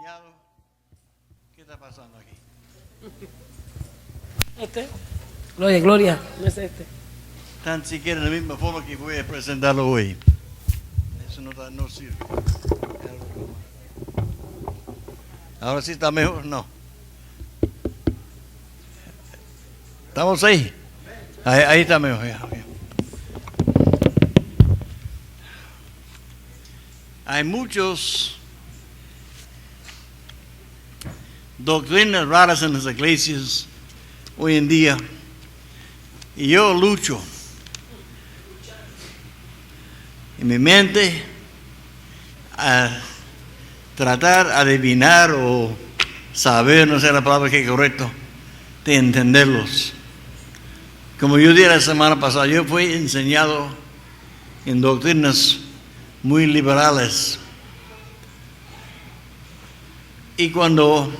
cuñado, ¿qué está pasando aquí? Gloria, Gloria, no es este. Tan siquiera de la misma forma que voy a presentarlo hoy. Eso no sirve. Ahora sí está mejor, no. ¿Estamos ahí? Ahí está mejor. Ya, okay. Hay muchos doctrinas raras en las iglesias hoy en día y yo lucho en mi mente a tratar de adivinar o saber, no sé la palabra que es correcto, de entenderlos. Como yo dije la semana pasada, yo fui enseñado en doctrinas muy liberales. Y cuando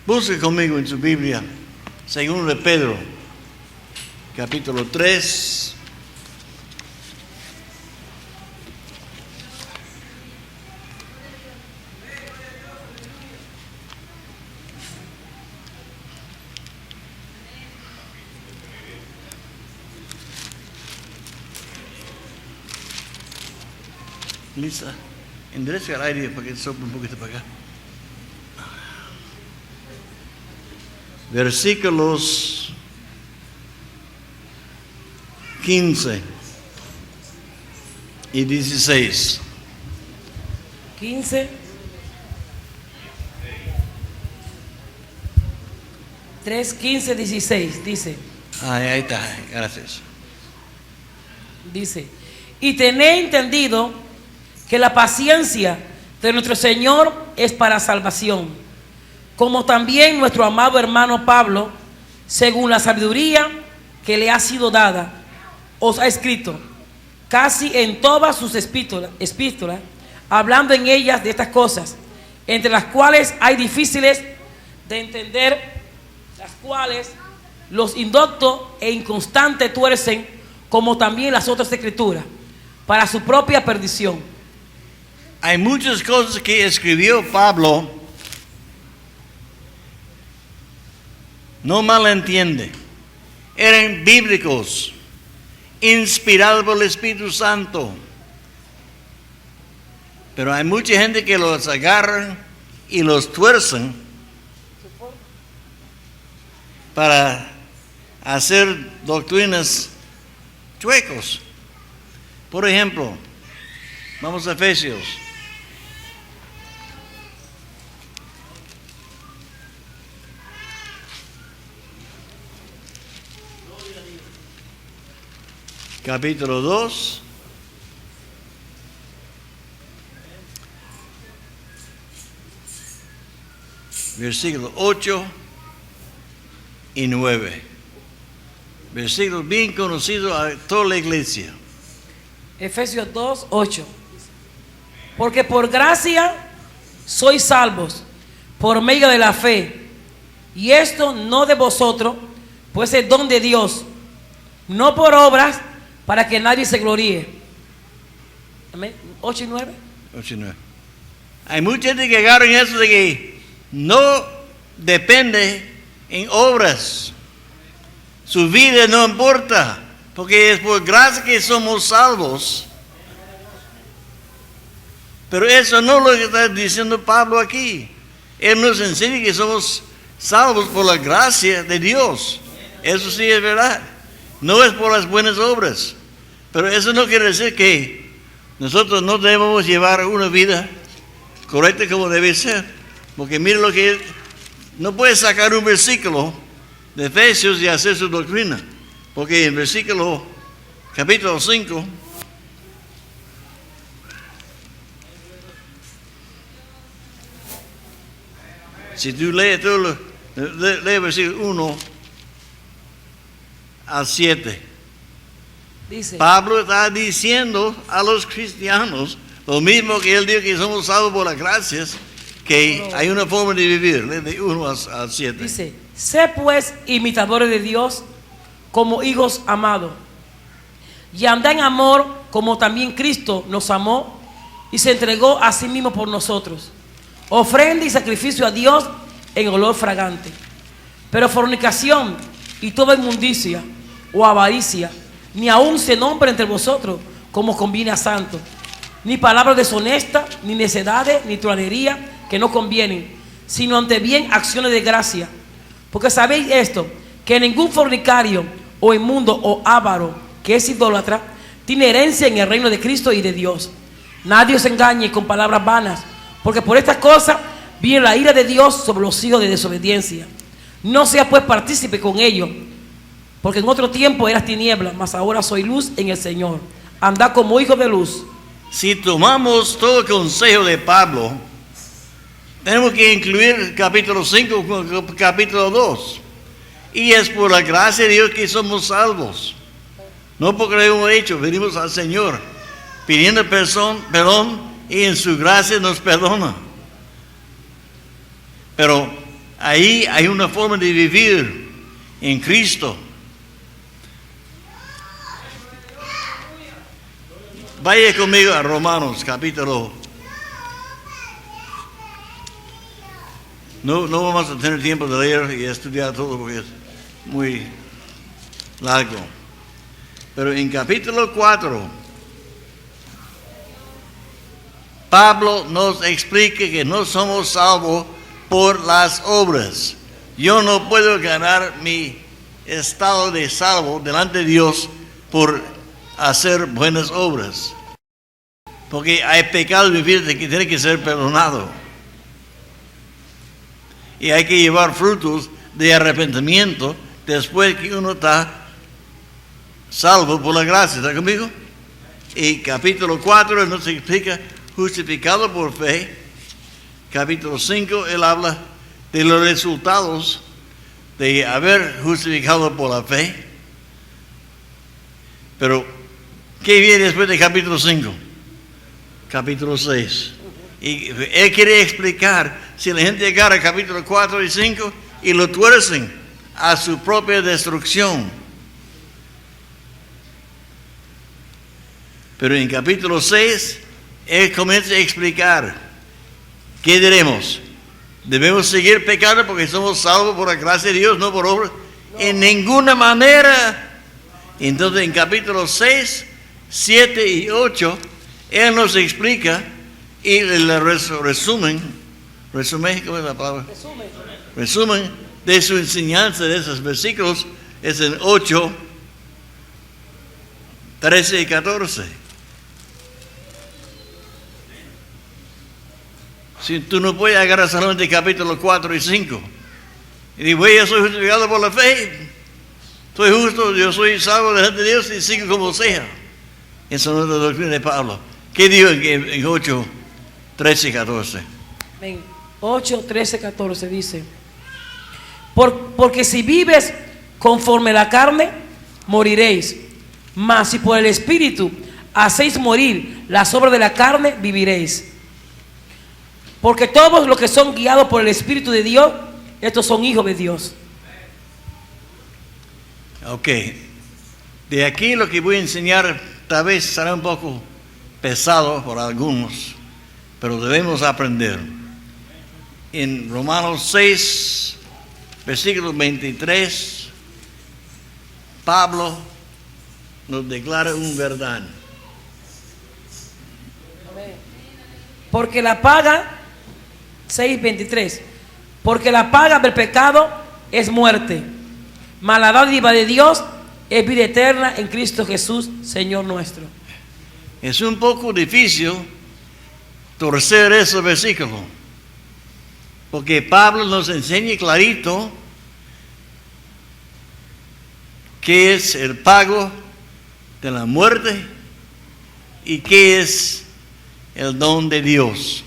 busque conmigo en su Biblia, según de Pedro, capítulo 3, Lisa, endereza el aire para que sople un poquito para acá. Versículos 15 y 16. 15. 3, 15, 16, dice. Ahí está, gracias. Dice, y tened entendido que la paciencia de nuestro Señor es para salvación, como también nuestro amado hermano Pablo, según la sabiduría que le ha sido dada, os ha escrito casi en todas sus epístolas, hablando en ellas de estas cosas, entre las cuales hay difíciles de entender, las cuales los indoctos e inconstantes tuercen, como también las otras escrituras, para su propia perdición. Hay muchas cosas que escribió Pablo, no malentiende, eran bíblicos, inspirados por el Espíritu Santo. Pero hay mucha gente que los agarran y los tuercen para hacer doctrinas chuecos. Por ejemplo, vamos a Efesios. Capítulo 2. Versículos 8 y 9. Versículos bien conocidos a toda la iglesia. Efesios 2, 8. Porque por gracia sois salvos, por medio de la fe. Y esto no de vosotros, pues es don de Dios, no por obras, para que nadie se gloríe. Amén. 8 y 9. 8 y 9. Hay mucha gente que agarra en eso de que no depende en obras. Su vida no importa, porque es por gracia que somos salvos. Pero eso no es lo que está diciendo Pablo aquí. Él nos enseña que somos salvos por la gracia de Dios. Eso sí es verdad. No es por las buenas obras. Pero eso no quiere decir que nosotros no debemos llevar una vida correcta como debe ser. Porque mire lo que no puede sacar un versículo de Efesios y hacer su doctrina. Porque en versículo capítulo 5, si tú lees todo, lee versículo 1 al 7. Dice, Pablo está diciendo a los cristianos lo mismo que él dijo, que somos salvos por las gracias, que hay una forma de vivir, de 1 al 7. dice, sé pues imitadores de Dios como hijos amados, y anda en amor como también Cristo nos amó y se entregó a sí mismo por nosotros, ofrenda y sacrificio a Dios en olor fragante. Pero fornicación y toda inmundicia o avaricia, ni aun se nombre entre vosotros como conviene a santos, ni palabras deshonestas, ni necedades, ni tronería que no convienen, sino ante bien acciones de gracia. Porque sabéis esto, que ningún fornicario o inmundo o avaro que es idólatra tiene herencia en el reino de Cristo y de Dios. Nadie os engañe con palabras vanas, porque por estas cosas viene la ira de Dios sobre los hijos de desobediencia. No sea pues partícipe con ellos, porque en otro tiempo eras tiniebla, mas ahora soy luz en el Señor. Andad como hijos de luz. Si tomamos todo el consejo de Pablo, tenemos que incluir capítulo 5 con capítulo 2. Y es por la gracia de Dios que somos salvos. No porque lo hemos hecho, venimos al Señor pidiendo perdón y en su gracia nos perdona. Pero ahí hay una forma de vivir en Cristo. Vaya conmigo a Romanos capítulo. No vamos a tener tiempo de leer y estudiar todo porque es muy largo. Pero en capítulo 4, Pablo nos explica que no somos salvos por las obras. Yo no puedo ganar mi estado de salvo delante de Dios por hacer buenas obras. Porque hay pecado vivido que tiene que ser perdonado. Y hay que llevar frutos de arrepentimiento después que uno está salvo por la gracia. ¿Está conmigo? Y capítulo 4 nos explica justificado por fe. Capítulo 5 él habla de los resultados de haber justificado por la fe. Pero ¿qué viene después de capítulo 5? Capítulo 6. Y él quiere explicar si la gente llegara a capítulo 4 y 5 y lo tuercen a su propia destrucción. Pero en capítulo 6 él comienza a explicar qué diremos. Debemos seguir pecando porque somos salvos por la gracia de Dios, no por obras. No. En ninguna manera. Entonces en capítulo 6, 7 y 8 él nos explica y el resumen, ¿cómo es la palabra? Resumen de su enseñanza de esos versículos es en 8, 13 y 14. Si tú no puedes agarrar solamente capítulo 4 y 5 y dices, yo soy justificado por la fe, soy justo, yo soy salvo delante de Dios y sigo como sea. Esa no es la doctrina de Pablo. ¿Qué dijo en 8, 13 y 14? 8, 13, 14 dice, porque si vives conforme la carne, moriréis. Mas si por el Espíritu hacéis morir las obras de la carne, viviréis. Porque todos los que son guiados por el Espíritu de Dios, estos son hijos de Dios. Ok. De aquí lo que voy a enseñar tal vez será un poco pesado por algunos, pero debemos aprender. En Romanos 6, versículo 23, Pablo nos declara una verdad. Porque la paga, 6:23, porque la paga del pecado es muerte, mas la dádiva de Dios es vida eterna en Cristo Jesús, Señor nuestro. Es un poco difícil torcer ese versículo, porque Pablo nos enseña clarito qué es el pago de la muerte y qué es el don de Dios.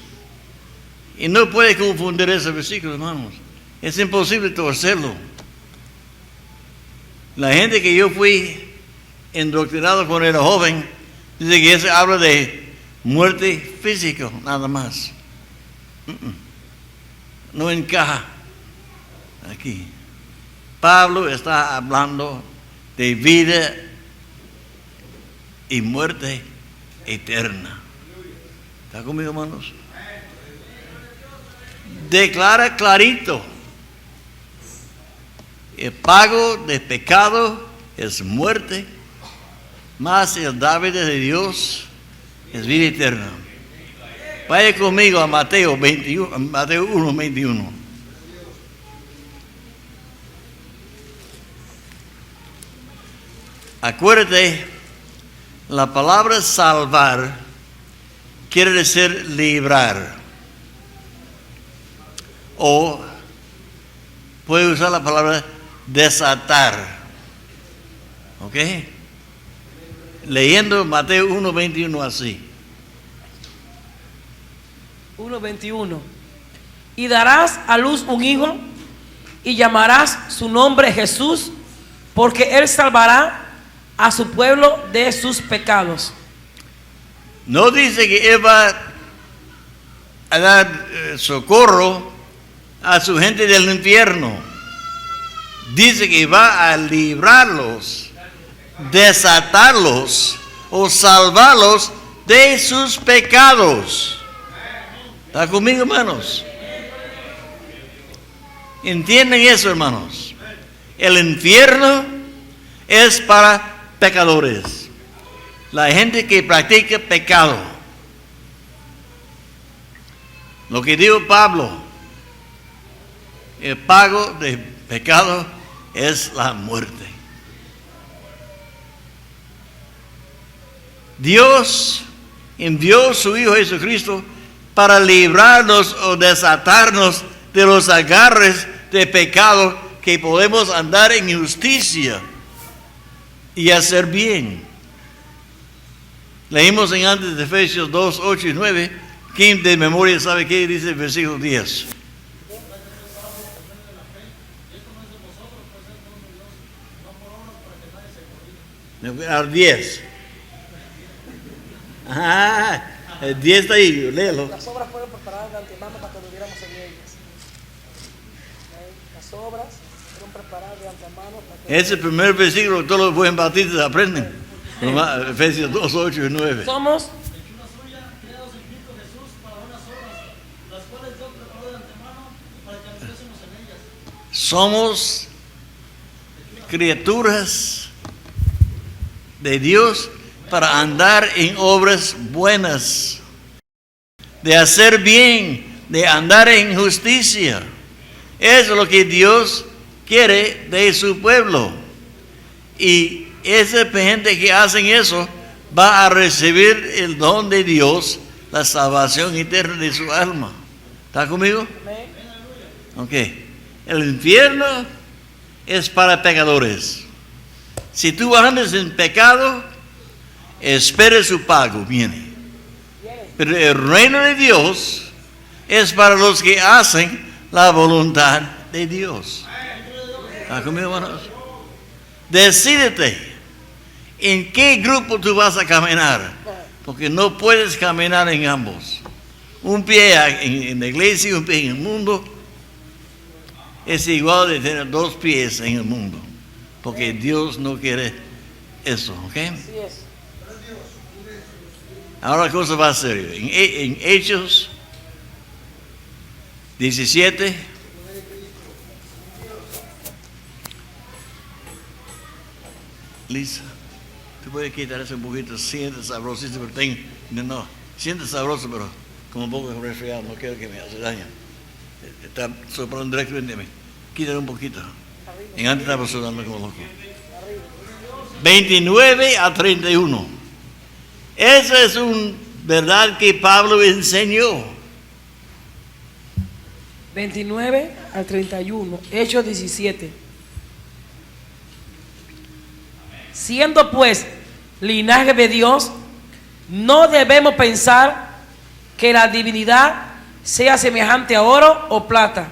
Y no puede confundir ese versículo, hermanos. Es imposible torcerlo. La gente que yo fui indoctrinado cuando era joven dice que eso habla de muerte física, nada más. No encaja aquí. Pablo está hablando de vida y muerte eterna. ¿Está conmigo, hermanos? declara clarito. El pago de pecado es muerte, mas el dádiva de Dios es vida eterna. Vaya conmigo a Mateo 21, Mateo 1, 21. Acuérdate, la palabra salvar quiere decir librar. O puede usar la palabra desatar. ¿Ok? Leyendo Mateo 1:21 así. 1:21. Y darás a luz un hijo y llamarás su nombre Jesús, porque él salvará a su pueblo de sus pecados. No dice que él va a dar socorro a su gente del infierno. Dice que va a librarlos, desatarlos o salvarlos de sus pecados. ¿Está conmigo, hermanos? ¿Entienden eso, hermanos? El infierno es para pecadores, la gente que practica pecado. Lo que dijo Pablo, el pago de pecado es la muerte. Dios envió a su Hijo Jesucristo para librarnos o desatarnos de los agarres de pecado, que podemos andar en justicia y hacer bien. Leímos en antes de Efesios 2, 8 y 9. ¿Quién de memoria sabe qué dice el versículo 10? Al 10. Ajá, el 10 está ahí, léelo. Las obras fueron preparadas de antemano para que viviéramos en ellas. Las obras fueron preparadas de antemano para que... Es el primer versículo que todos los buenos bautistas aprenden. Efesios 2, 8 y 9. Somos Somos criaturas de Dios para andar en obras buenas, de hacer bien, de andar en justicia. Eso es lo que Dios quiere de su pueblo. Y esa gente que hacen eso va a recibir el don de Dios, la salvación eterna de su alma. ¿Está conmigo? Ok. El infierno es para pecadores. Si tú andas en pecado, espera su pago, viene. Pero el reino de Dios es para los que hacen la voluntad de Dios. ¿Está conmigo, hermanos? Decídete en qué grupo tú vas a caminar, porque no puedes caminar en ambos. Un pie en la iglesia y un pie en el mundo es igual de tener dos pies en el mundo, porque Dios no quiere eso, ¿ok? Ahora la cosa va a ser en Hechos 17. Lisa, tú puedes quitar eso un poquito, siente sabroso, pero no, siente sabroso, pero como un poco resfriado, no quiero que me hace daño. Está soplando directamente a mí. Quítale un poquito. En antes estaba sudando como loco. 29 a 31. Esa es una verdad que Pablo enseñó. 29 al 31, Hechos 17. Siendo pues linaje de Dios, no debemos pensar que la divinidad sea semejante a oro o plata,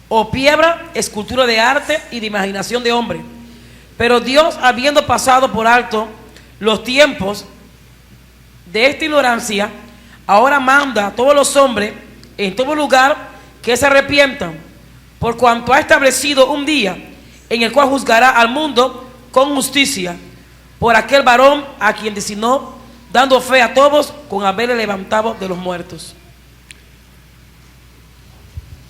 o piedra, escultura de arte y de imaginación de hombre. Pero Dios, habiendo pasado por alto los tiempos de esta ignorancia, ahora manda a todos los hombres en todo lugar que se arrepientan, por cuanto ha establecido un día en el cual juzgará al mundo con justicia por aquel varón a quien designó, dando fe a todos con haberle levantado de los muertos.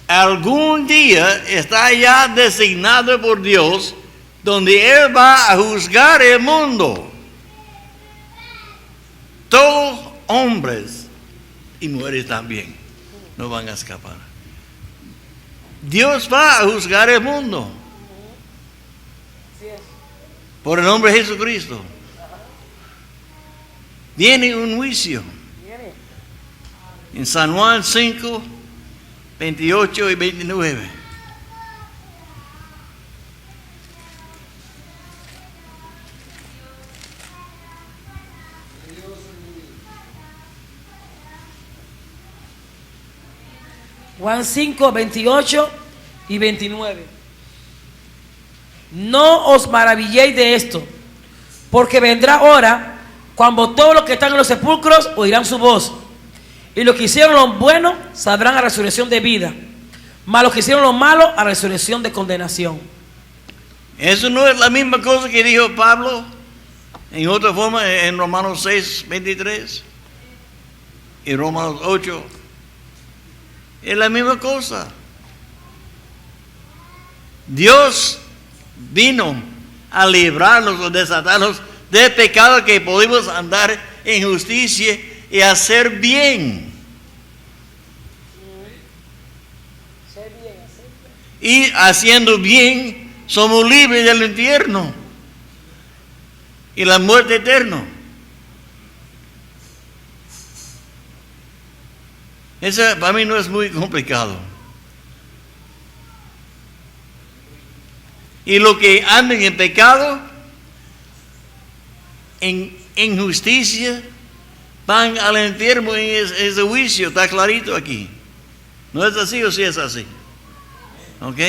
algún día está ya designado por Dios donde Él va a juzgar el mundo. Todos hombres y mujeres también no van a escapar. Dios va a juzgar el mundo por el nombre de Jesucristo. Viene un juicio. En San Juan 5, 28 y 29. Juan 5, 28 y 29. No os maravilléis de esto, porque vendrá hora cuando todos los que están en los sepulcros oirán su voz, y los que hicieron lo bueno sabrán a resurrección de vida, mas los que hicieron lo malo a resurrección de condenación. Eso no es la misma cosa que dijo Pablo en otra forma en Romanos 6, 23 y Romanos 8. Es la misma cosa. Dios vino a librarnos o desatarnos del pecado, que podemos andar en justicia y hacer bien. Y haciendo bien somos libres del infierno y la muerte eterna. Eso para mí no es muy complicado. Y los que andan en pecado, en injusticia, van al infierno en ese juicio. Está clarito aquí. ¿No es así o sí es así? ¿Ok?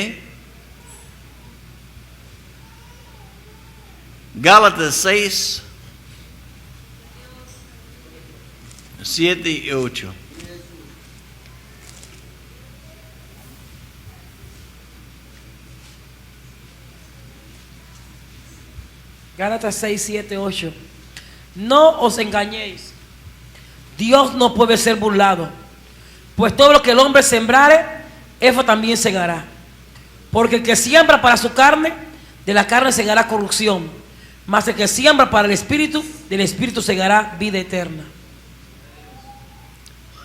Gálatas 6, 7 y 8. Gálatas 6, 7, 8. No os engañéis. Dios no puede ser burlado. Pues todo lo que el hombre sembrare, eso también segará. Porque el que siembra para su carne, de la carne segará corrupción. Mas el que siembra para el Espíritu, del Espíritu segará vida eterna.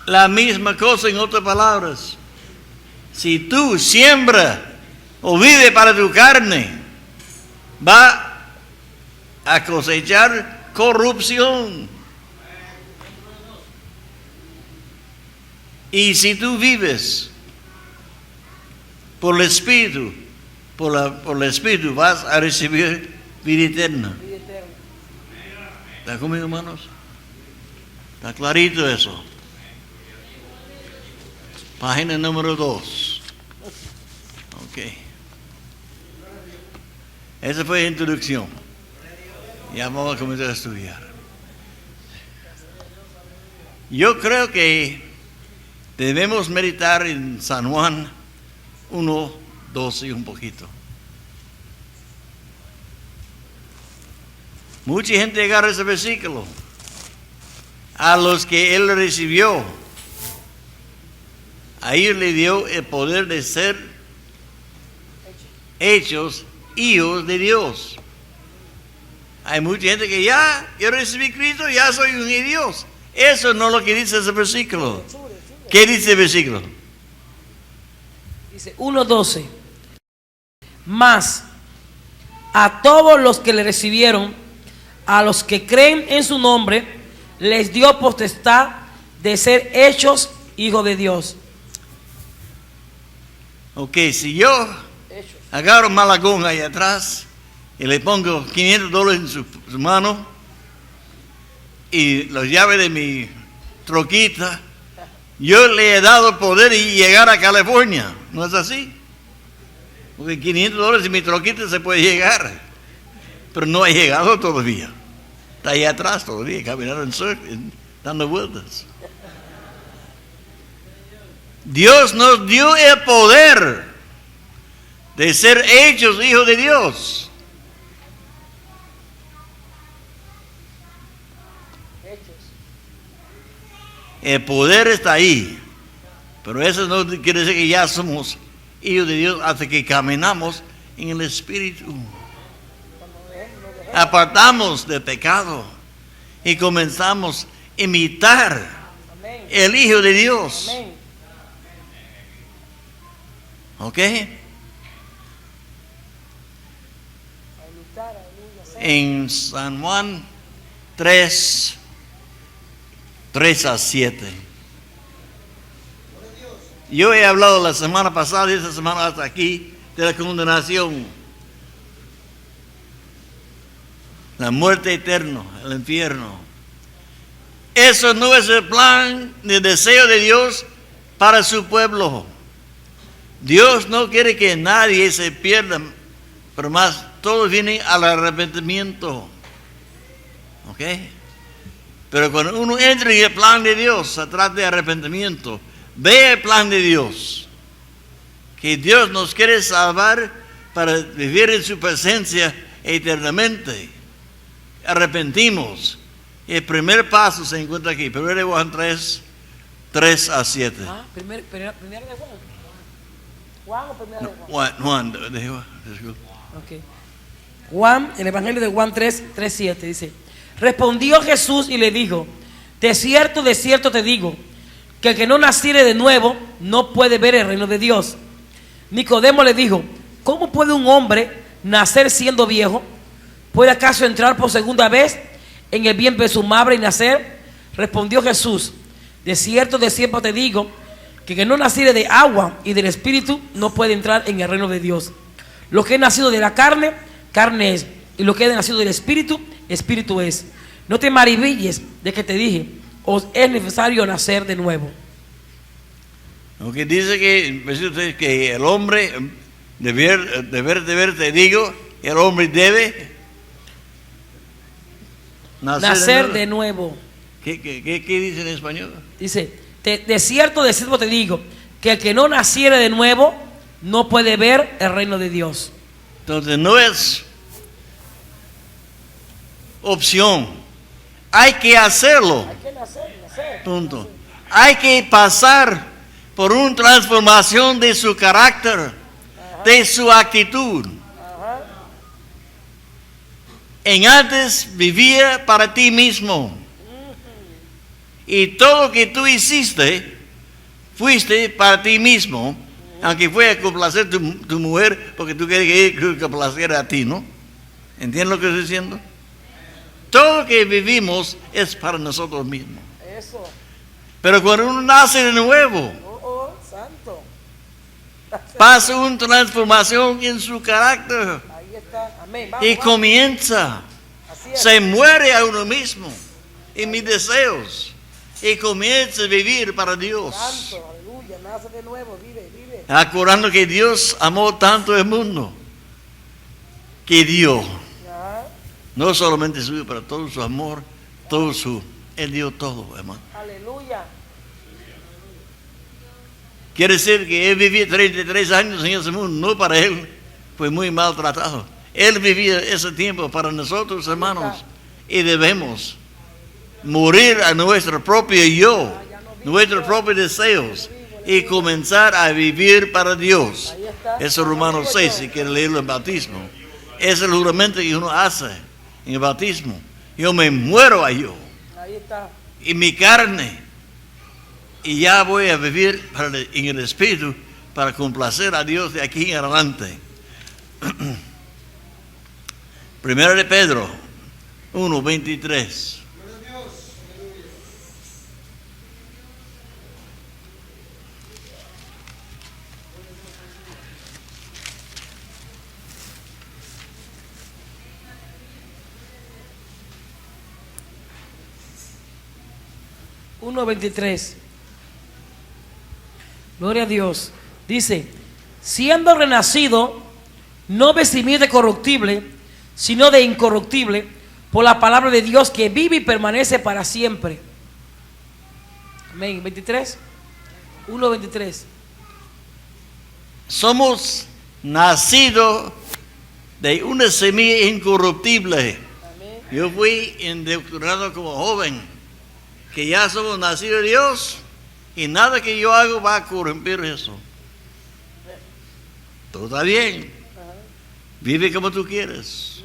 La misma cosa en otras palabras. Si tú siembras o vives para tu carne, va a cosechar corrupción. Y si tú vives por el Espíritu, por el Espíritu vas a recibir vida eterna. ¿Está conmigo, hermanos? Está clarito eso. Página número 2. Ok. Esa fue la introducción. Ya vamos a comenzar a estudiar. Yo creo que debemos meditar en San Juan 1, 12 y un poquito. Mucha gente agarra ese versículo. A los que Él recibió, a ellos le dio el poder de ser hechos hijos de Dios. Hay mucha gente que yo recibí Cristo, ya soy un hijo de Dios. Eso no es lo que dice ese versículo. ¿Qué dice el versículo? Dice 1:12. Mas a todos los que le recibieron, a los que creen en su nombre, les dio potestad de ser hechos hijos de Dios. Ok, si yo agarro un malagón ahí atrás y le pongo $500 en su mano y las llaves de mi troquita, yo le he dado el poder de llegar a California. ¿No es así? Porque $500 en mi troquita se puede llegar, pero no ha llegado todavía. Está ahí atrás todavía, caminando dando vueltas. Dios nos dio el poder de ser hechos hijos de Dios. El poder está ahí, Pero eso no quiere decir que ya somos hijos de Dios hasta que caminamos en el Espíritu. Apartamos del pecado y comenzamos a imitar Amén. el Hijo de Dios. Amén. ¿Ok? A imitar, aleluya, sí. En San Juan 3, 3-7. Yo he hablado la semana pasada y esta semana hasta aquí de la condenación, la muerte eterna, el infierno. Eso no es el plan ni deseo de Dios para su pueblo. Dios no quiere que nadie se pierda, pero más todos vienen al arrepentimiento. ¿Ok? Pero cuando uno entra en el plan de Dios, se trata de arrepentimiento. Ve el plan de Dios. Que Dios nos quiere salvar para vivir en su presencia eternamente. Arrepentimos. El primer paso se encuentra aquí. 1 Juan 3, 3-7. Ah, primero de Juan. ¿Juan o primero de Juan? Juan, de Juan. Ok. Juan, el Evangelio de Juan 3:7 dice: respondió Jesús y le dijo: de cierto te digo, que el que no naciere de nuevo no puede ver el reino de Dios. Nicodemo le dijo: ¿cómo puede un hombre nacer siendo viejo? ¿Puede acaso entrar por segunda vez en el vientre de su madre y nacer? Respondió Jesús: de cierto te digo, que el que no naciere de agua y del Espíritu no puede entrar en el reino de Dios. Lo que es nacido de la carne, carne es, y lo que es nacido del Espíritu, Espíritu es. No te maravilles de que te dije: os es necesario nacer de nuevo. Aunque dice que el hombre, te digo, el hombre debe nacer de nuevo. ¿Qué dice en español? Dice: de cierto te digo, que el que no naciere de nuevo no puede ver el reino de Dios. Entonces no es opción, hay que hacerlo. Hay que nacer. Punto. Hay que pasar por una transformación de su carácter, de su actitud. En antes vivía para ti mismo. Y todo lo que tú hiciste, fuiste para ti mismo. Aunque fue a complacer tu mujer, porque tú quieres que complaciera a ti, ¿no? ¿Entiendes lo que estoy diciendo? Todo lo que vivimos es para nosotros mismos. Eso. Pero cuando uno nace de nuevo, Santo. pasa una transformación en su carácter. Ahí está. Amén. Y comienza, Así es. se muere a uno mismo en mis deseos y comienza a vivir para Dios. Santo, aleluya, nace de nuevo, vive. Acordando que Dios amó tanto el mundo que dio Ajá. no solamente su hijo, pero todo su amor, Él dio todo, hermano. Aleluya. Quiere decir que Él vivía 33 años en ese mundo, no para Él, fue muy maltratado. Él vivía ese tiempo para nosotros, hermanos, y debemos morir a nuestro propio yo, nuestros propios deseos, y comenzar a vivir para Dios. Eso es Romanos 6, si quiere leerlo en bautismo. Es el juramento que uno hace en el bautismo. Yo me muero a yo Ahí está. y mi carne, y ya voy a vivir en el Espíritu para complacer a Dios de aquí en adelante. Primero de Pedro 1:23. Gloria a Dios. Dice: siendo renacido, no de simiente corruptible, sino de incorruptible, por la palabra de Dios que vive y permanece para siempre. Amén. 23. 1:23. Somos nacidos de una semilla incorruptible. Amén. Yo fui indoctrinado como joven, que ya somos nacidos de Dios Y nada que yo hago va a corromper eso. Todo está bien. Vive como tú quieres.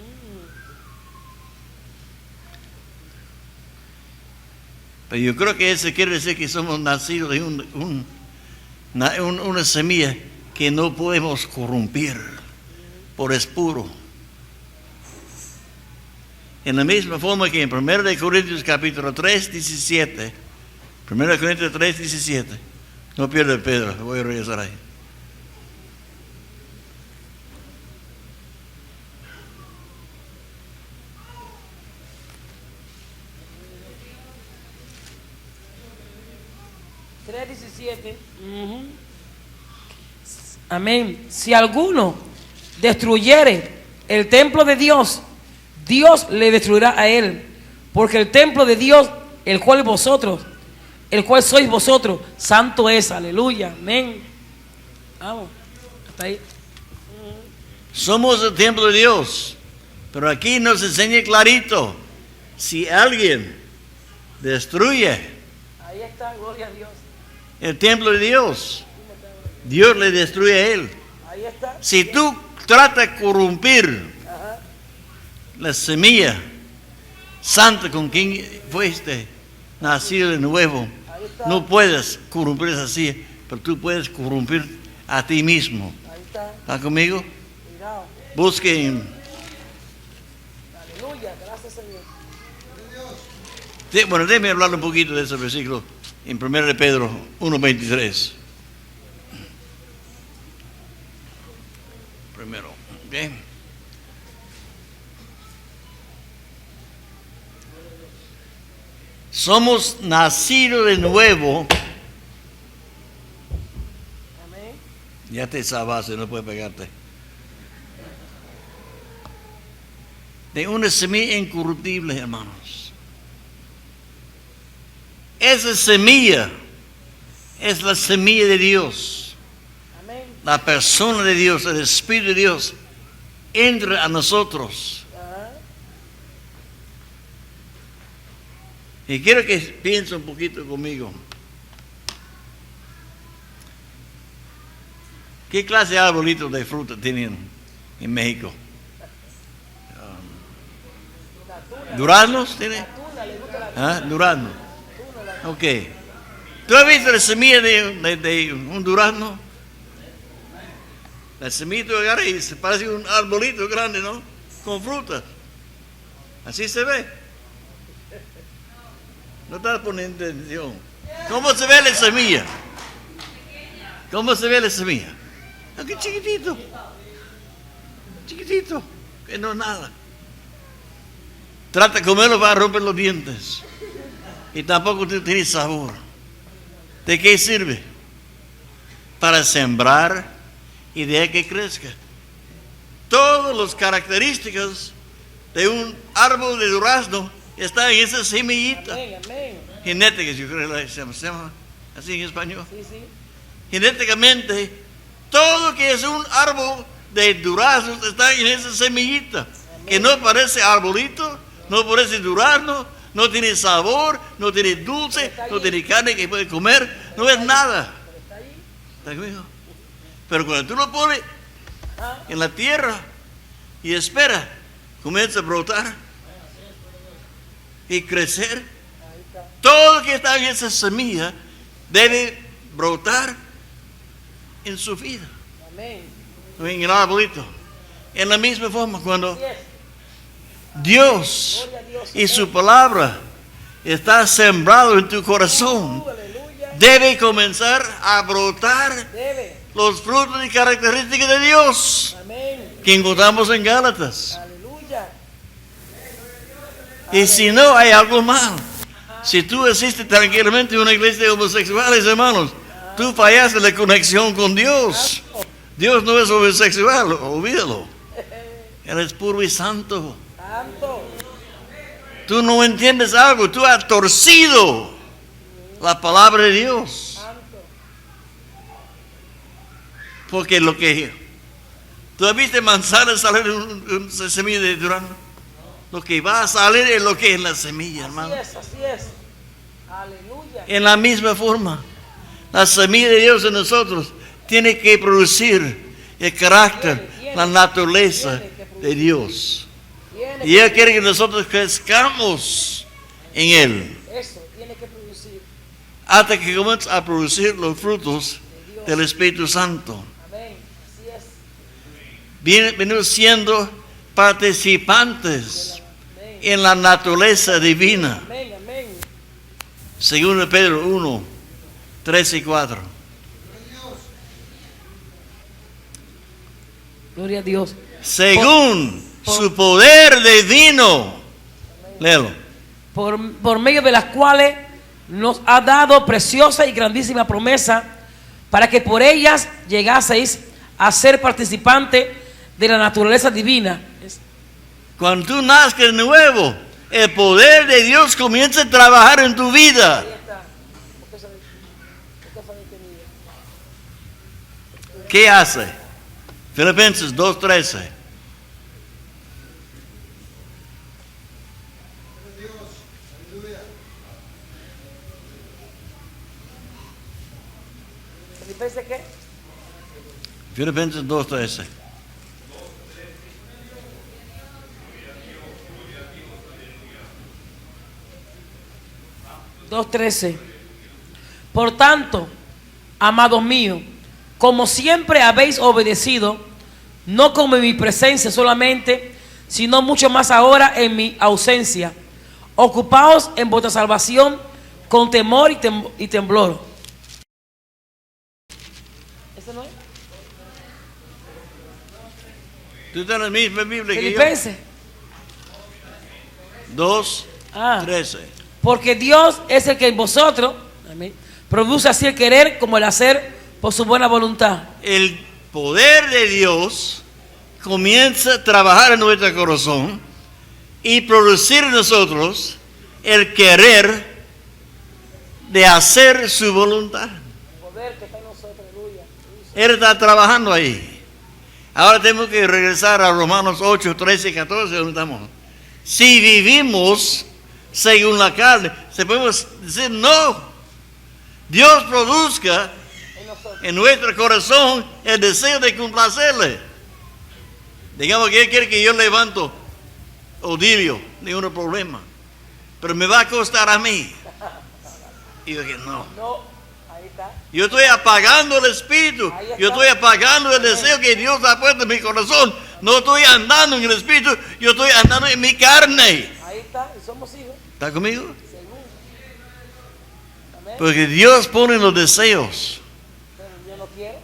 Pero yo creo que eso quiere decir que somos nacidos de una semilla que no podemos corrompir, por es puro. En la misma forma que en 1 Corintios capítulo 3, 17, 1 Corintios 3, 17, no pierda Pedro, voy a regresar ahí. Amén. Si alguno destruyere el templo de Dios, Dios le destruirá a él, porque el templo de Dios, el cual sois vosotros, santo es. Aleluya. Amén. Vamos. Hasta ahí. Somos el templo de Dios, pero aquí nos enseña clarito, si alguien destruye Ahí está, gloria a Dios. el templo de Dios, Dios le destruye a él. Ahí está. Si tú tratas de corrompir la semilla santa con quien fuiste nacido de nuevo, no puedes corrompir esa semilla, pero tú puedes corrompir a ti mismo. Ahí está. ¿Está conmigo? Cuidado. Busquen. Aleluya. Gracias, Señor. Bueno, déjeme hablar un poquito de ese versículo en 1 de Pedro 1:23. Primero, ¿ok? Somos nacidos de nuevo. Amén. Ya te sabaste, no puedes pegarte. De una semilla incorruptible, hermanos. Esa semilla es la semilla de Dios. Amén. La persona de Dios, el Espíritu de Dios, entra a nosotros. Y quiero que piense un poquito conmigo. ¿Qué clase de arbolitos de fruta tienen en México? ¿Duraznos tiene? ¿Ah? Durazno. Ok. ¿Tú has visto la semilla de un durazno? La semilla tú agarras y se parece un arbolito grande, ¿no? Con frutas. Así se ve. No estás poniendo atención. ¿Cómo se ve la semilla? ¿Cómo se ve la semilla? Aquí chiquitito. Chiquitito. Que no es nada. Trata de comerlo, va a romper los dientes. Y tampoco tiene sabor. ¿De qué sirve? Para sembrar y de que crezca. Todas las características de un árbol de durazno están en esa semillita. Amén, amén. Genética, yo creo que se llama así en español. Sí, sí. Genéticamente, todo que es un árbol de duraznos está en esa semillita. Amén. Que no parece arbolito, no parece durazno, no tiene sabor, no tiene dulce, no tiene carne que puede comer, no es nada. ¿Está conmigo? Pero cuando tú lo pones en la tierra y espera, comienza a brotar y crecer. Todo que está en esa semilla debe brotar en su vida. Amén. En el arbolito. En la misma forma, cuando Dios y su palabra está sembrado en tu corazón, debe comenzar a brotar los frutos y características de Dios. Amén. Que encontramos en Gálatas. Aleluya. Y si no, hay algo mal. Si tú asistes tranquilamente a una iglesia de homosexuales, hermanos, tú fallaste la conexión con Dios. Dios no es homosexual, olvídalo. Él es puro y santo. Santo. Tú no entiendes algo, tú has torcido la palabra de Dios. Santo. Porque lo que tú has visto manzanas salir de una semilla de durazno. Lo que va a salir es lo que es la semilla, hermano. Así es, así es. Aleluya. En la misma forma, La semilla de Dios en nosotros tiene que producir el carácter, la naturaleza de Dios. Y Él quiere que nosotros crezcamos en Él. Eso tiene que producir. Hasta que comience a producir los frutos del Espíritu Santo. Amén. Así es. Venimos siendo participantes en la naturaleza divina. Amén, amén. Según Pedro 1, 3 y 4. Gloria a Dios. Según su poder divino. Léelo. Por medio de las cuales nos ha dado preciosa y grandísima promesa, para que por ellas llegaseis a ser participantes de la naturaleza divina. Cuando tú nazcas de nuevo, el poder de Dios comienza a trabajar en tu vida. ¿Qué hace? Filipenses 2:13. ¿Filipenses qué? Filipenses 2:13. Por tanto, amados míos, como siempre habéis obedecido, no como en mi presencia solamente, sino mucho más ahora en mi ausencia, ocupaos en vuestra salvación con temor y temblor. ¿Ese no es? Tú tienes la misma Biblia que yo. Filipenses. 2:13. Porque Dios es el que en vosotros, amén, produce así el querer como el hacer por su buena voluntad. El poder de Dios comienza a trabajar en nuestro corazón y producir en nosotros el querer de hacer su voluntad. Él está trabajando ahí. Ahora tenemos que regresar a Romanos 8, 13 y 14, donde estamos. Si vivimos según la carne, se podemos decir no. Dios produzca en nuestro corazón el deseo de complacerle. Digamos que Él quiere que yo levanto Odilio, ningún problema, pero me va a costar a mí. Y yo dije, no. Ahí está. Yo estoy apagando el espíritu. Yo estoy apagando el deseo que Dios ha puesto en mi corazón. No estoy andando en el espíritu, yo estoy andando en mi carne. Ahí está, y somos hijos. ¿Está conmigo? Según. Amén. Porque Dios pone los deseos. Pero yo no quiero.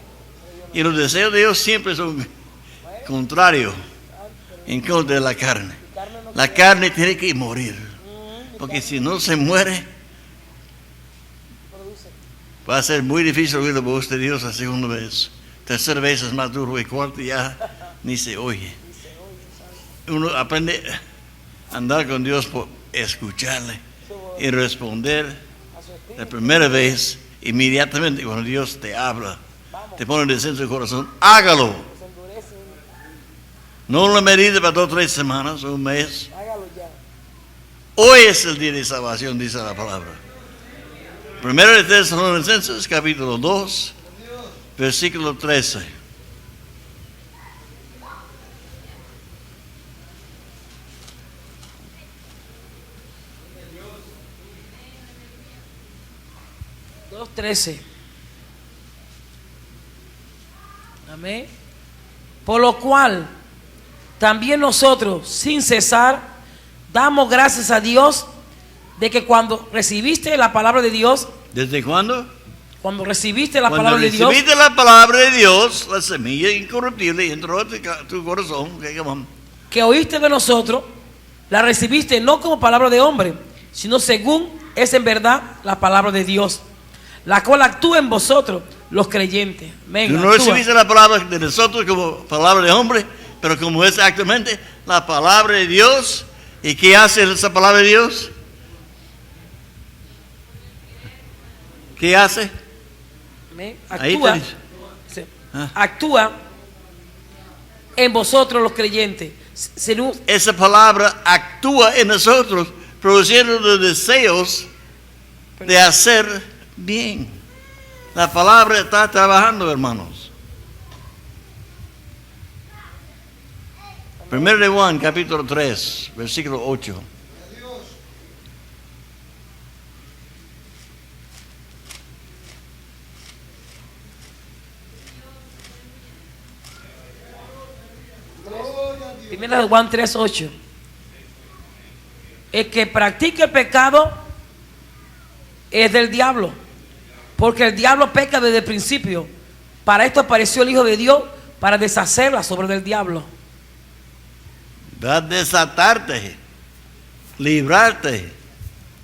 Y los deseos de Dios siempre son contrarios en contra de la carne. La carne tiene que morir. Porque si no se muere, va a ser muy difícil oír la voz de Dios la segunda vez. Tercera vez es más duro y cuarta ya ni se oye. Uno aprende a andar con Dios por escucharle y responder la primera vez inmediatamente cuando Dios te habla. Te pone el deseo en su corazón, hágalo. No lo medite para 2 o 3 semanas o un mes. Hágalo ya. Hoy es el día de salvación, dice la palabra. Primero de Tesalonicenses, capítulo 2, versículo 13. Amén. Por lo cual, también nosotros, sin cesar, damos gracias a Dios de que cuando recibiste la palabra de Dios, ¿Desde cuándo? cuando recibiste la Cuando palabra de Dios, recibiste la palabra de Dios, la semilla incorruptible entró a tu corazón. que oíste de nosotros, la recibiste no como palabra de hombre, sino según es en verdad la palabra de Dios, la cual actúa en vosotros, los creyentes. Amén. Tú no Actúa. recibiste la palabra de nosotros como palabra de hombre, pero como es exactamente la palabra de Dios. ¿Y qué hace esa palabra de Dios? ¿Qué hace? Amén. Ahí Actúa, te dice. sí, Ah. actúa en vosotros los creyentes. Según- Esa palabra actúa en nosotros, produciendo los deseos de hacer bien. La palabra está trabajando, hermanos. 1 de Juan, capítulo 3, versículo 8. Primera de Juan 3:8. El que practica el pecado es del diablo, porque el diablo peca desde el principio. Para esto apareció el Hijo de Dios, para deshacer las obras del diablo. Va a desatarte, librarte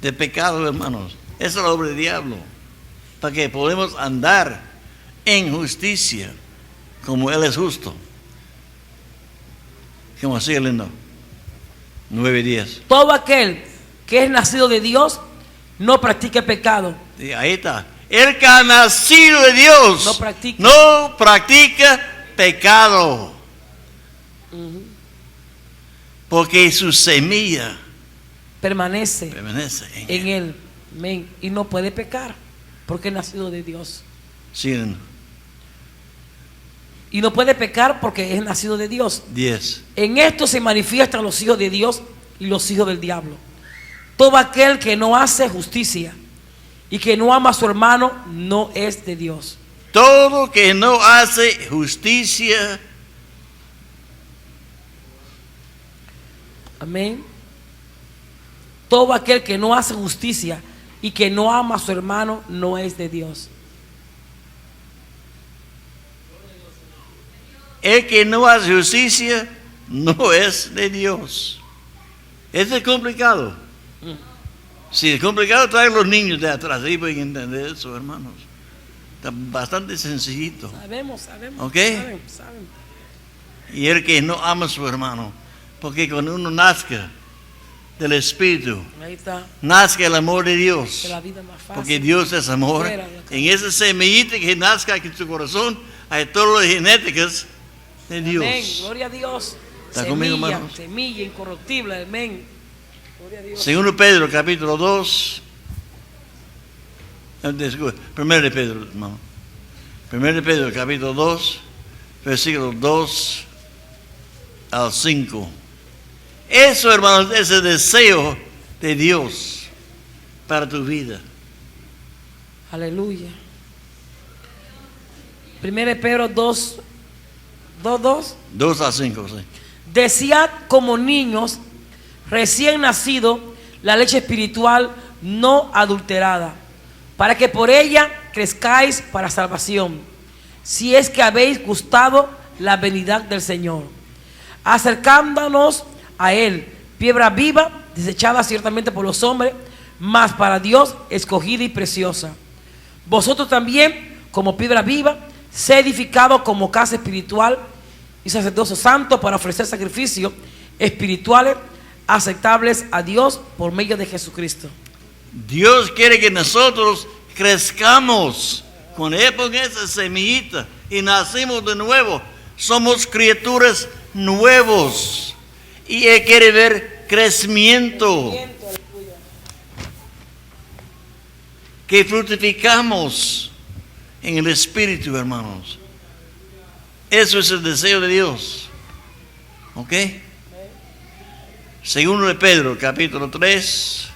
de pecado, hermanos. Esa es la obra del diablo, para que podamos andar en justicia, como Él es justo. Como sigue lindo. 9:10. Todo aquel que es nacido de Dios no practica el pecado. Y ahí está. El que ha nacido de Dios no practica pecado. Porque su semilla permanece en él. Amén. Y no puede pecar porque es nacido de Dios. Sí. Y no puede pecar porque es nacido de Dios. 10. En esto se manifiestan los hijos de Dios y los hijos del diablo. Todo aquel que no hace justicia y que no ama a su hermano no es de Dios. Todo que no hace justicia. Amén. Todo aquel que no hace justicia y que no ama a su hermano no es de Dios. El que no hace justicia no es de Dios. Eso es complicado. Si es complicado, traer los niños de atrás. Ahí pueden entender eso, hermanos. Está bastante sencillito. Sabemos. ¿Ok? Saben. Y el que no ama a su hermano. Porque cuando uno nazca del Espíritu, Ahí está. nazca el amor de Dios. Que la vida es más fácil. Porque Dios es amor. En esa semillita que nazca aquí en tu corazón, hay todas las genéticas de Dios. Amén. Gloria a Dios. ¿Está conmigo, hermanos? Semilla incorruptible. Amén. Gloria a Dios. Segundo Pedro, capítulo 2. Primero de Pedro, hermano. Primero de Pedro, capítulo 2, versículos 2 al 5. Eso, hermanos, es el deseo de Dios para tu vida. Aleluya. Primero de Pedro 2. 2 a 5, sí. Desead como niños recién nacidos la leche espiritual no adulterada, para que por ella crezcáis para salvación, si es que habéis gustado la venida del Señor, acercándonos a Él, piedra viva, desechada ciertamente por los hombres, mas para Dios escogida y preciosa. Vosotros también, como piedra viva, sé edificado como casa espiritual y sacerdocio santo para ofrecer sacrificios espirituales aceptables a Dios por medio de Jesucristo. Dios quiere que nosotros crezcamos con Él, con esa semillita y nacimos de nuevo. Somos criaturas nuevos y Él quiere ver crecimiento, que fructificamos en el Espíritu, hermanos. Eso es el deseo de Dios. ¿Ok? Segundo de Pedro, capítulo 3.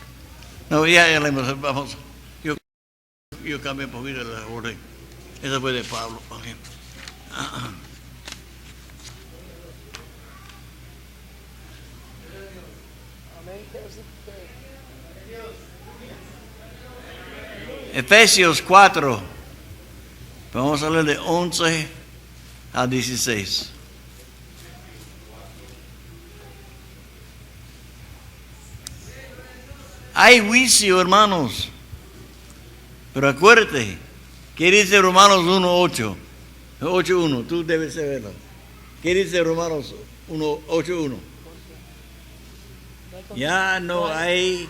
No, ya leemos, vamos. Yo cambié un poquito la orden. Esa fue de Pablo. Okay. Efesios 4. Vamos a leer de 11 a 16. Hay juicio, hermanos. Pero acuérdate, ¿qué dice Romanos 1:8? 8:1, tú debes saberlo. ¿Qué dice Romanos 1:8:1? Ya no hay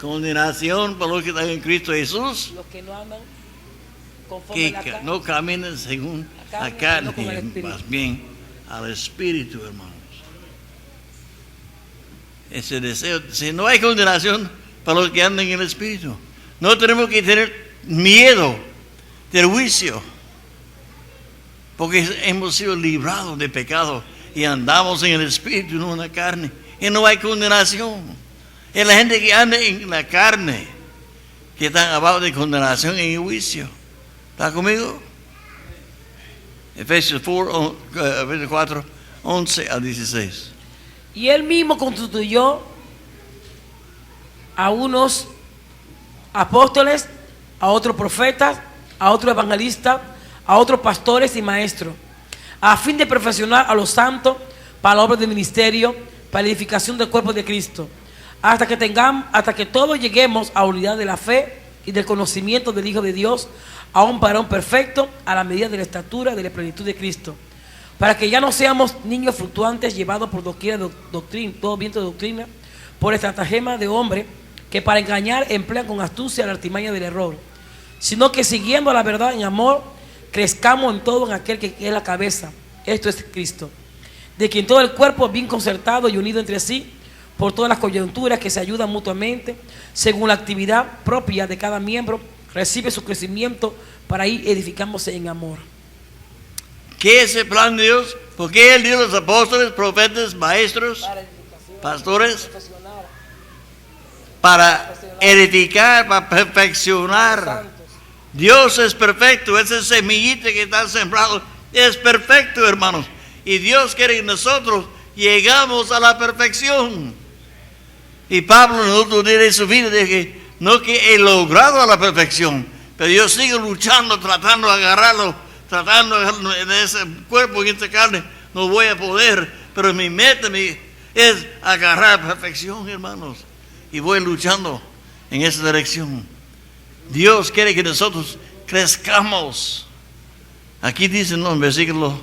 condenación para los que están en Cristo Jesús, los que no andan conforme que la carne, no caminen según la carne, más bien al Espíritu, hermanos. Ese deseo, si no hay condenación para los que andan en el Espíritu, no tenemos que tener miedo del juicio. Porque hemos sido librados de pecado y andamos en el espíritu, no en la carne. Y no hay condenación. Es la gente que anda en la carne que están abajo de condenación en el juicio. ¿Está conmigo? Efesios 4, 11 a 16. Y él mismo constituyó a unos apóstoles, a otros profetas, a otros evangelistas, a otros pastores y maestros, a fin de perfeccionar a los santos para la obra del ministerio, para la edificación del cuerpo de Cristo, hasta que todos lleguemos a unidad de la fe y del conocimiento del Hijo de Dios, a un varón perfecto, a la medida de la estatura de la plenitud de Cristo, para que ya no seamos niños fluctuantes llevados por doquiera de doctrina, todo viento de doctrina, por estratagema de hombre que para engañar emplean con astucia la artimaña del error, sino que siguiendo la verdad en amor, crezcamos en todo en aquel que es la cabeza, esto es Cristo, de quien todo el cuerpo bien concertado y unido entre sí, por todas las coyunturas que se ayudan mutuamente, según la actividad propia de cada miembro, recibe su crecimiento para ir edificándose en amor. ¿Qué es el plan de Dios? ¿Por qué Él dio los apóstoles, profetas, maestros, pastores? Para edificar, para perfeccionar. Dios es perfecto, esa semillita que está sembrado es perfecto, hermanos. Y Dios quiere que nosotros llegamos a la perfección. Y Pablo en otro día de su vida dice que no que he logrado a la perfección, pero yo sigo luchando, tratando de agarrarlo, tratando de ese cuerpo, en esta carne, no voy a poder, pero mi meta es agarrar perfección, hermanos, y voy luchando en esa dirección. Dios quiere que nosotros crezcamos. Aquí dice en el versículo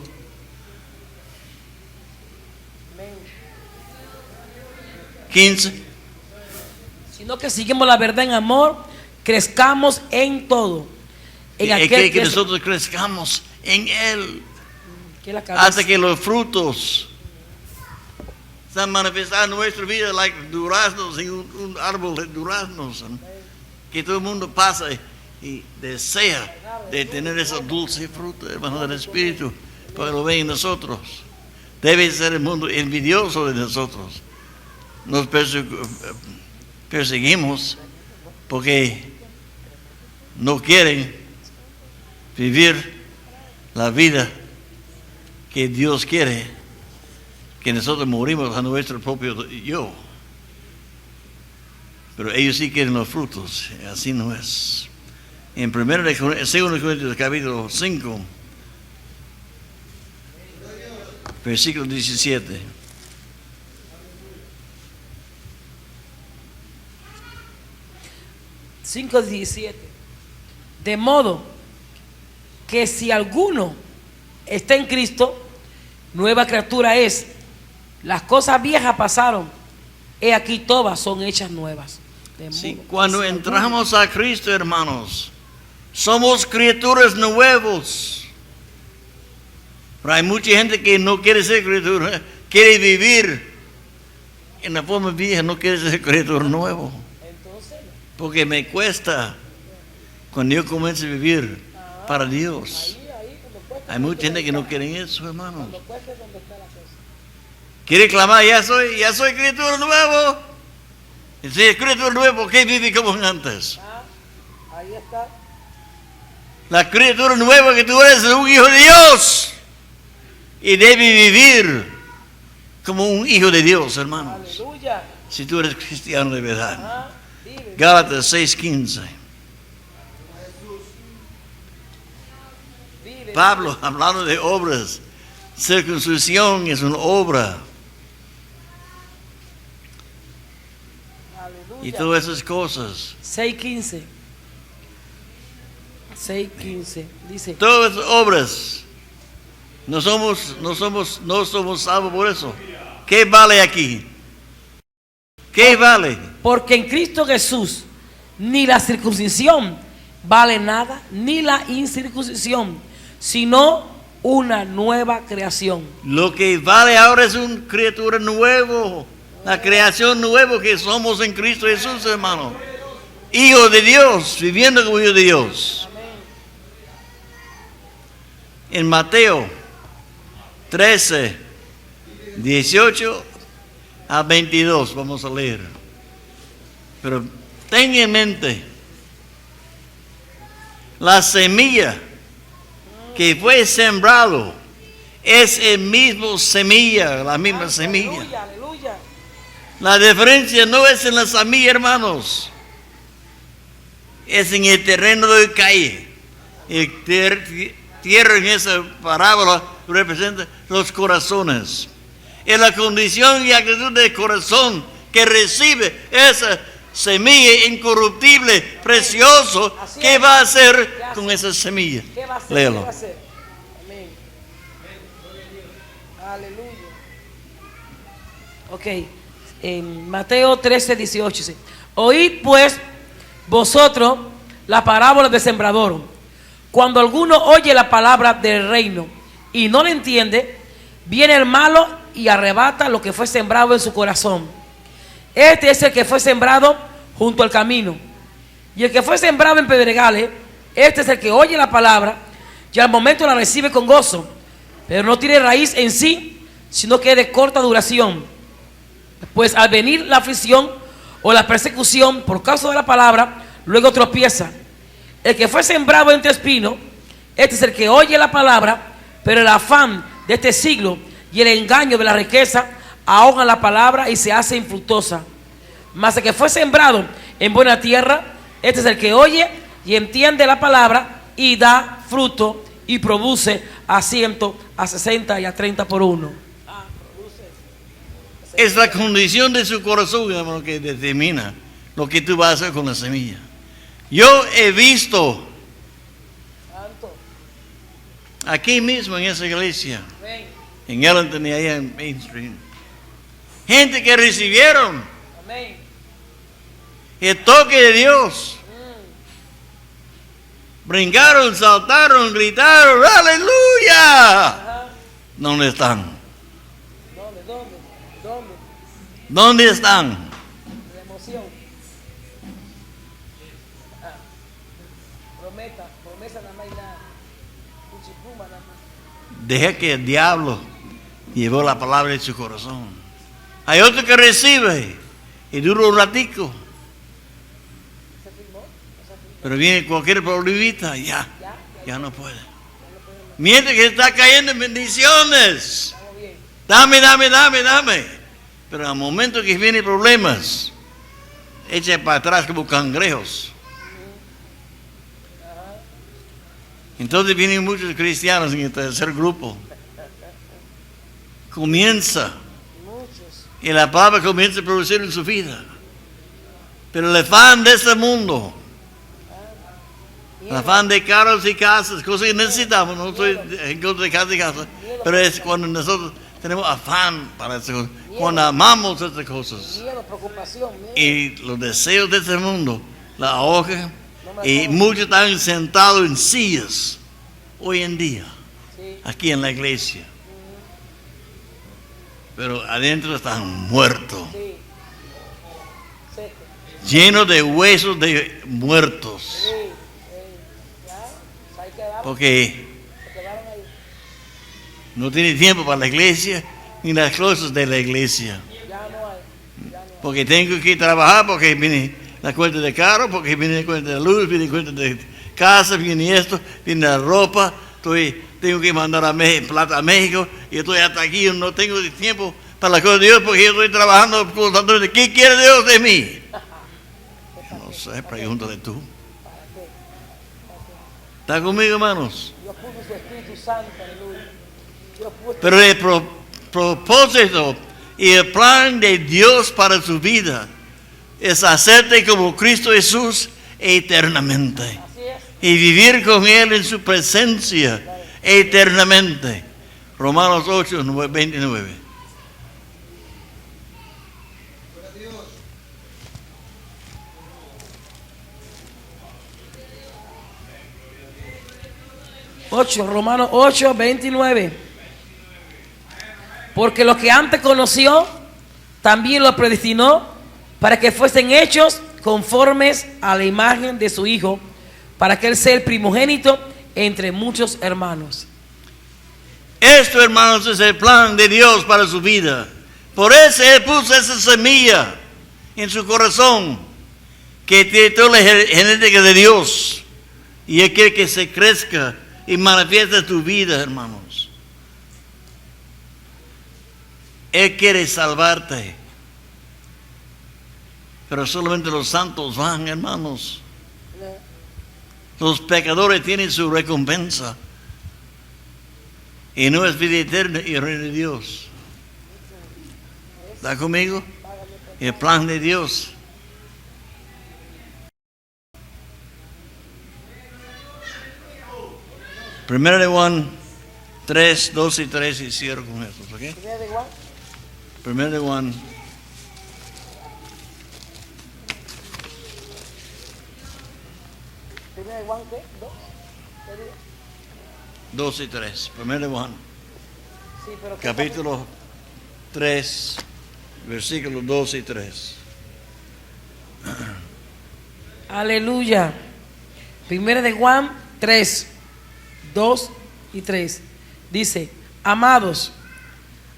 15. Sino que seguimos la verdad en amor, crezcamos en todo. En aquel que nosotros crezcamos en Él, que es la cabeza, hasta que los frutos sean manifestados en nuestra vida, like duraznos en un árbol de duraznos, que todo el mundo pasa y desea de tener ese dulce fruto, hermano, del Espíritu, porque lo ven en nosotros. Debe ser el mundo envidioso de nosotros. Nos perseguimos porque no quieren vivir la vida que Dios quiere, que nosotros morimos a nuestro propio yo. Pero ellos sí quieren los frutos, así no es. En 2 Corintios capítulo 5, versículo 17. De modo que si alguno está en Cristo, nueva criatura es. Las cosas viejas pasaron, he aquí todas son hechas nuevas. Sí, cuando entramos a Cristo, hermanos, somos criaturas nuevas. Pero hay mucha gente que no quiere ser criatura, quiere vivir en la forma vieja, no quiere ser criatura nuevo. Porque me cuesta cuando yo comienzo a vivir para Dios. Hay mucha gente que no quiere eso, hermanos. Quiere clamar, ya soy criatura nuevo. Y si es criatura nuevo, ¿por qué vive como antes? Ahí está. La criatura nueva que tú eres un hijo de Dios. Y debe vivir como un hijo de Dios, hermanos. Aleluya. Si tú eres cristiano de verdad. Gálatas 6:15. Pablo hablando de obras. Circuncisión es una obra. Aleluya. Y todas esas cosas. 6:15 dice. Todas esas obras. No somos salvos por eso. ¿Qué vale aquí? ¿Qué vale? Porque en Cristo Jesús ni la circuncisión vale nada, ni la incircuncisión, sino una nueva creación. Lo que vale ahora es una criatura nueva, la creación nueva que somos en Cristo Jesús, hermano. Hijo de Dios, viviendo como hijo de Dios. en Mateo 13, 18 a 22. Vamos a leer. Pero ten en mente, la semilla que fue sembrado es el mismo semilla, la misma semilla. Aleluya, aleluya. La diferencia no es en la semilla, hermanos. Es en el terreno de calle. El tierra en esa parábola representa los corazones. Es la condición y actitud del corazón que recibe esa semilla incorruptible, precioso. ¿Qué va a hacer con esa semilla? ¿Qué va a hacer? Léelo. ¿Qué va a hacer? Amén. Aleluya. Ok. En Mateo 13, 18 dice: oíd pues vosotros la parábola del sembrador. Cuando alguno oye la palabra del reino y no la entiende, viene el malo y arrebata lo que fue sembrado en su corazón. Este es el que fue sembrado junto al camino. Y el que fue sembrado en pedregales, este es el que oye la palabra y al momento la recibe con gozo, pero no tiene raíz en sí, sino que es de corta duración. Pues al venir la aflicción o la persecución por causa de la palabra, luego tropieza. El que fue sembrado entre espinos, este es el que oye la palabra, pero el afán de este siglo y el engaño de la riqueza ahogan la palabra y se hace infructuosa. Mas el que fue sembrado en buena tierra, este es el que oye y entiende la palabra y da fruto y produce a 100, a 60 y a 30 por uno. Es la condición de su corazón, hermano, que determina lo que tú vas a hacer con la semilla. Yo he visto aquí mismo en esa iglesia, en Ellington y allá en Main Street, gente que recibieron el toque de Dios. Brincaron, saltaron, gritaron, ¡aleluya! ¿Dónde están? ¿Dónde están? La emoción. Promesa nada más y nada. Cuchipluma nada más. Deja que el diablo llevó la palabra en su corazón. Hay otro que recibe y dura un ratico. Pero viene cualquier problemita, ya no puede. Mientras que está cayendo en bendiciones. Dame. Pero al momento que vienen problemas, echa para atrás como cangrejos. Entonces vienen muchos cristianos en el tercer grupo. Comienza. Y la palabra comienza a producir en su vida. Pero el afán de este mundo, el afán de carros y casas, cosas que necesitamos, no estoy en contra de casa y casa, pero es cuando nosotros tenemos afán para esas cosas, cuando amamos estas cosas. Miedo, preocupación, miedo. Y los deseos de este mundo la ahogan. Y muchos están sentados en sillas hoy en día, aquí en la iglesia. Pero adentro están muertos, llenos de huesos de muertos. Porque no tiene tiempo para la iglesia ni las cosas de la iglesia. Porque tengo que trabajar, porque viene la cuenta de carro, porque viene la cuenta de luz, viene la cuenta de casa, viene esto, viene la ropa. Tengo que mandar plata a México y estoy hasta aquí, yo no tengo tiempo para las cosas de Dios porque yo estoy trabajando. ¿Qué quiere Dios de mí? No sé, pregúntale tú. ¿Está conmigo, hermanos? Dios puso su Espíritu Santo, aleluya. Pero el propósito y el plan de Dios para su vida es hacerte como Cristo Jesús eternamente y vivir con Él en su presencia eternamente. Romanos 8, 29. Romanos 8, 29. Porque lo que antes conoció, también lo predestinó para que fuesen hechos conformes a la imagen de su Hijo, para que Él sea el primogénito entre muchos hermanos. Esto, hermanos, es el plan de Dios para su vida. Por eso Él puso esa semilla en su corazón, que tiene toda la genética de Dios. Y Él quiere que se crezca y manifieste tu vida, hermanos. Él quiere salvarte. Pero solamente los santos van, hermanos. Los pecadores tienen su recompensa. Y no es vida eterna y el reino de Dios. ¿Está conmigo? El plan de Dios. Primero de Juan 3, 2 y 3 y cierro con eso, ¿ok? Primero de Juan. ¿Primero de Juan qué? ¿2? 2 y 3. Primero de Juan. Sí, pero Capítulo 3, versículos 2 y 3. Aleluya. Primero de Juan 3, 2 y 3. Dice: amados,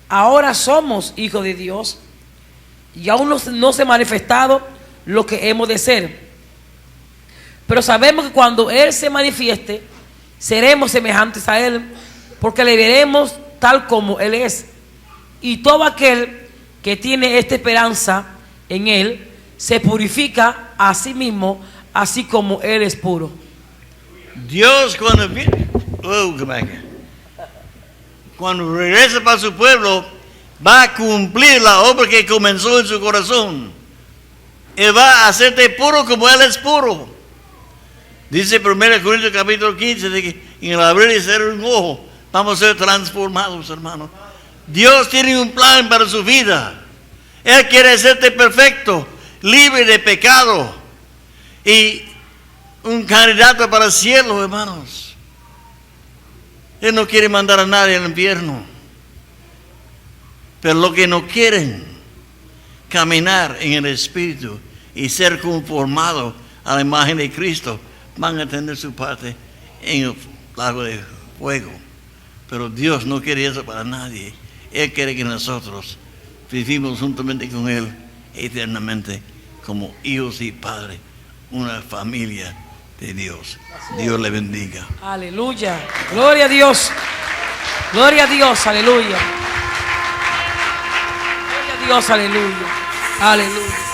ahora somos hijos de Dios y aún no se ha manifestado lo que hemos de ser. Pero sabemos que cuando Él se manifieste, seremos semejantes a Él, porque le veremos tal como Él es. Y todo aquel que tiene esta esperanza en Él, se purifica a sí mismo, así como Él es puro. Dios cuando regresa para su pueblo, va a cumplir la obra que comenzó en su corazón. Él va a hacerte puro como Él es puro. Dice 1 Corintios capítulo 15 de que en el abrir y cerrar un ojo vamos a ser transformados, hermanos. Dios tiene un plan para su vida. Él quiere hacerte perfecto, libre de pecado y un candidato para el cielo, hermanos. Él no quiere mandar a nadie al infierno. Pero los que no quieren caminar en el Espíritu y ser conformados a la imagen de Cristo, van a tener su parte en el lago de fuego. Pero Dios no quiere eso para nadie. Él quiere que nosotros vivimos juntamente con Él eternamente como hijos y padres, una familia de Dios. Dios le bendiga. Aleluya. Gloria a Dios. Gloria a Dios. Aleluya. Gloria a Dios. Aleluya. Aleluya.